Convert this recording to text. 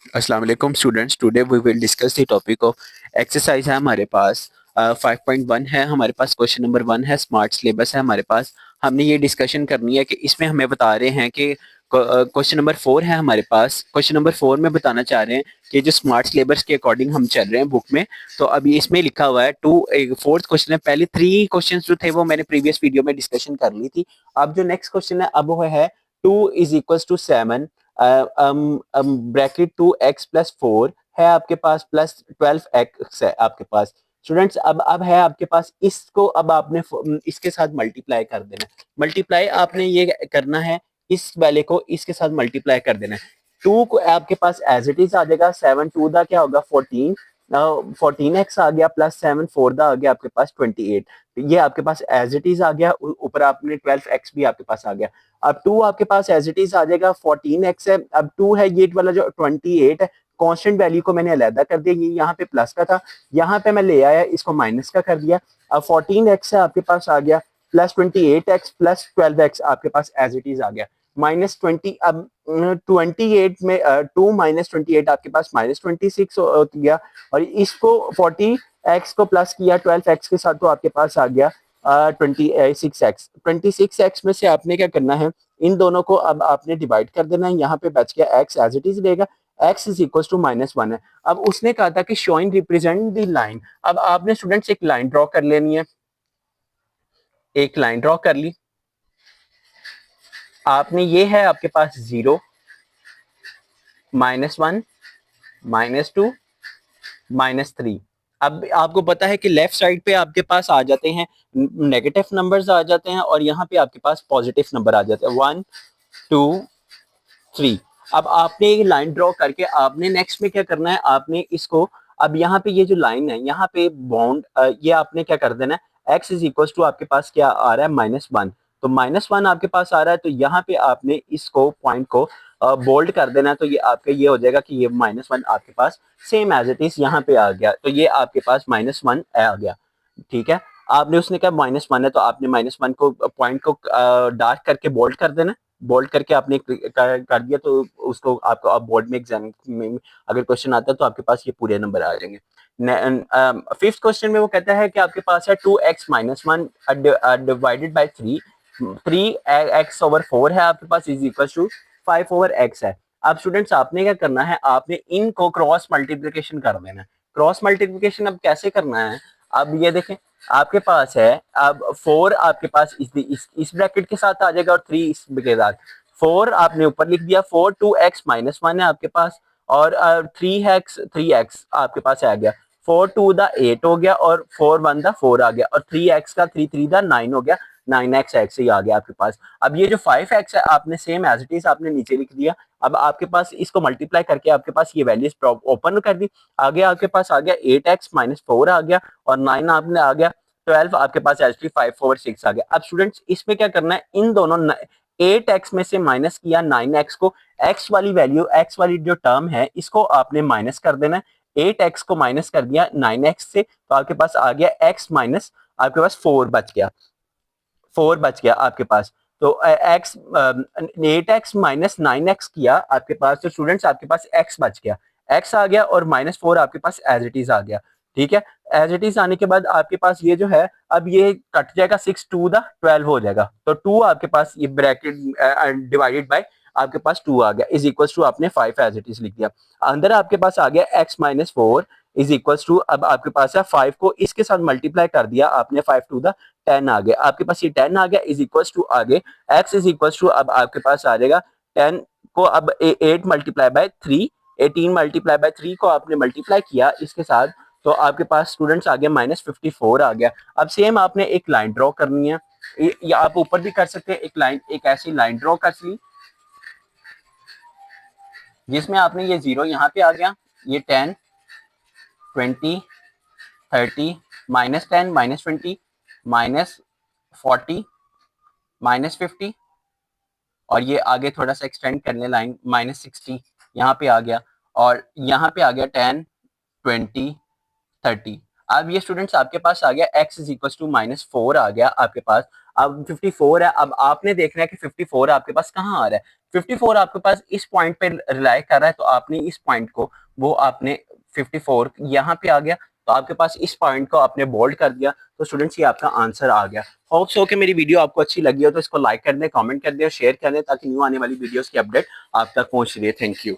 अस्सलाम वालेकुम students, today we will discuss the topic of exercise है हमारे पास 5.1 है हमारे पास। क्वेश्चन नंबर 1 है, स्मार्ट सिलेबस है हमारे पास। हमने ये डिस्कशन करनी है कि इसमें हमें बता रहे हैं कि क्वेश्चन नंबर 4 है हमारे पास। क्वेश्चन नंबर 4 में बताना चाह रहे हैं कि जो स्मार्ट सिलेबस के अकॉर्डिंग हम चल रहे हैं बुक में, तो अभी इसमें लिखा हुआ है टू। फोर्थ क्वेश्चन है, पहले 3 क्वेश्चन जो थे वो मैंने प्रीवियस वीडियो में डिस्कशन कर ली थी। अब जो नेक्स्ट क्वेश्चन है अब वो है 2 = 7, ब्रैकेट 2x+4 है आपके पास, प्लस 12x है आपके पास। स्टूडेंट्स अब है आपके पास, इसको अब आपने इसके साथ मल्टीप्लाई कर देना है। मल्टीप्लाई आपने ये करना है, इस वाले को इसके साथ मल्टीप्लाई कर देना है। 2 को आपके पास एज इट इज आ जाएगा, 7 2 क्या होगा 14, 14x आ गया, प्लस 7 4 आ गया आपके पास 28। ये आपके पास एज इट इज आ गया, ऊपर आपने 12x भी आपके पास आ गया। अब 2 आपके पास एज इट इज आ जाएगा, 14x है, अब 2 है, ये वाला जो 28 है कांस्टेंट वैल्यू को मैंने अलहदा कर दिया, ये यहाँ पे प्लस का था, यहाँ पे मैं ले आया इसको माइनस का कर दिया। अब 14x है आपके पास आ गया, प्लस 28x प्लस 12x आपके पास एज इट इज आ गया, -20। अब 28 में 2 - 28 आपके पास -26 हो गया, और इसको 40x को प्लस किया 12x के साथ, तो आपके पास आ गया 26x। 26x में से आपने क्या करना है, इन दोनों को अब आपने डिवाइड कर देना है, यहाँ पे बच गया x एज इट इज रहेगा, x इज इक्वल टू -1 है। अब उसने कहा था कि शोइंग रिप्रेजेंट द लाइन। अब आपने स्टूडेंट्स एक लाइन ड्रॉ कर लेनी है, एक लाइन ड्रॉ कर ली आपने। ये है आपके पास 0, -1, -2, -3। अब आपको पता है कि लेफ्ट साइड पे आपके पास आ जाते हैं नेगेटिव नंबर्स आ जाते हैं, और यहाँ पे आपके पास पॉजिटिव नंबर आ जाते हैं, 1 2 3। अब आपने ये लाइन ड्रॉ करके आपने नेक्स्ट में क्या करना है, आपने इसको अब यहाँ पे ये जो लाइन है यहाँ पे बाउंड, ये आपने क्या कर देना है, x इज इक्वल टू आपके पास क्या आ रहा है -1, तो -1 आपके पास आ रहा है, तो यहाँ पे आपने इसको पॉइंट को बोल्ड कर देना है, तो ये आपका ये हो जाएगा कि ये -1 आपके पास सेम एज इट इज यहाँ पे आ गया, तो ये आपके पास -1 आ गया। ठीक है, आपने उसने कहा -1 है, तो आपने -1 को पॉइंट को डार्क करके बोल्ड कर देना, बोल्ड करके आपने कर दिया, तो उसको आपको अब बोर्ड में एग्जाम में अगर क्वेश्चन आता है तो आपके पास ये पूरे नंबर आ जाएंगे। फिफ्थ क्वेश्चन में वो कहता है कि आपके पास है 2x - 1 डिवाइडेड बाई 3, 3x/4 है आपके पास, इज इक्वल टू 5/x है। अब स्टूडेंट्स आपने क्या करना है, आपने इनको क्रॉस मल्टीप्लीकेशन कर देना है। क्रॉस मल्टीप्लीकेशन अब कैसे करना है, अब ये देखें आपके पास है, अब 4 आपके पास इस ब्रैकेट के साथ आ जाएगा, और 3 इस के साथ। 4 आपने ऊपर लिख दिया, 4 2x - 1 है आपके पास, और 3x आपके पास आ गया, 4 2 8 हो गया, और 4 1 4 आ गया, और 3x का 3 3 9 हो गया, 9x ही आ गया आपके पास। अब ये जो 5x है आपने सेम एज इट इज आपने नीचे लिख दिया। अब आपके पास इसको मल्टीप्लाई करके आपके पास ये वैल्यूज ओपन कर दी, आगे आपके पास आ गया 8x - 4 आ गया, और 9 आपने आ गया, 12 आपके पास एच 5/6 आ गया। अब स्टूडेंट्स इसमें क्या करना है, इन दोनों 8x में से माइनस किया 9x को, x वाली वैल्यू, x वाली जो टर्म है इसको आपने माइनस कर देना है। 8x को माइनस कर दिया 9x से, तो आपके पास आ गया x माइनस, आपके पास 4 बच गया, 4 बच गया आपके पास। तो x 8x माइनस 9x किया आपके पास, तो स्टूडेंट्स आपके पास x बच गया, x आ गया, और -4 आपके पास एज इट इज आ गया। ठीक है, एज इट इज आने के बाद आपके पास ये जो है, अब ये कट जाएगा, 6 2 12 हो जाएगा, तो 2 आपके पास ये ब्रैकेट डिवाइडेड बाय आपके पास 2 आ गया, इज इक्वल टू आपने 5 एज इट इज लिख दिया। अंदर आपके पास आ गया x - 4 इज इक्वल टू, अब आपके पास है 5 को इसके साथ मल्टीप्लाई कर दिया आपने, 5 2 10 आ गया आपके पास, ये 10 आ गया, इज इक्वल टू आगे x इज इक्वल टू, अब आपके पास आ जाएगा 10 को, अब 8 मल्टीप्लाई बाय 3, 18 मल्टीप्लाई बाय 3 को आपने मल्टीप्लाई किया इसके साथ, तो आपके पास स्टूडेंट्स आ गया -54 आ गया। अब सेम आपने एक लाइन ड्रॉ करनी है, या आप ऊपर भी कर सकते हैं, एक लाइन, एक ऐसी लाइन ड्रॉ कर ली जिसमें आपने ये 0 यहाँ पे आ गया, ये 10 20 30 -10 -20 -40 -50, और ये आगे थोड़ा सा एक्सटेंड करने लाइन -60 यहाँ पे आ गया, और यहाँ पे आ गया 10 20 30। अब ये स्टूडेंट्स आपके पास आ गया x इज इक्वल टू -4 आ गया आपके पास। अब 54 है, अब आपने देखना है कि 54 आपके पास कहाँ आ रहा है। 54 आपके पास इस पॉइंट पे रिलाई कर रहा है, तो आपने इस पॉइंट को वो आपने 54 यहाँ पे आ गया, तो आपके पास इस पॉइंट को आपने बोल्ड कर दिया, तो स्टूडेंट्स ये आपका आंसर आ गया। होप सो कि मेरी वीडियो आपको अच्छी लगी हो तो इसको लाइक कर दें, कमेंट कर दें और शेयर कर दें, ताकि न्यू आने वाली वीडियोस की अपडेट आप तक पहुंच रही है। Thank you.